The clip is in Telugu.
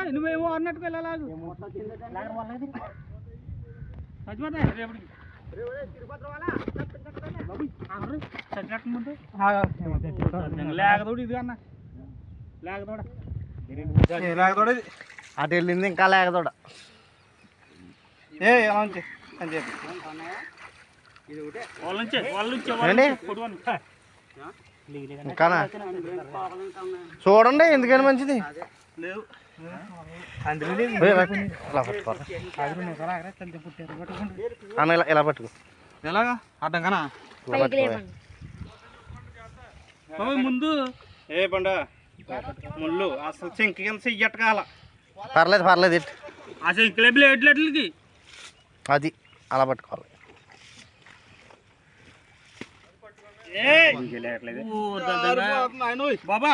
నువ్వేమో అన్నట్టుకు వెళ్ళాలి లేకదోడు ఇది అన్న లేకదోడ లేకదోడ అటు వెళ్ళింది ఇంకా లేకదోడ అని చెప్పి ఇంకానా చూడండి ఎందుకని మంచిది లేవు అన్న ఇలా పట్టుకో ఎలాగా అడ్డం కనా ముందు ఏ పండ ముళ్ళు అసలు చెంకి కింద చెయ్యట్కాల పర్లేదు పర్లేదు ఇటు ఆ చెంకిలే బ్లేడ్లకి అది అలా పట్టుకోవాలి బాబా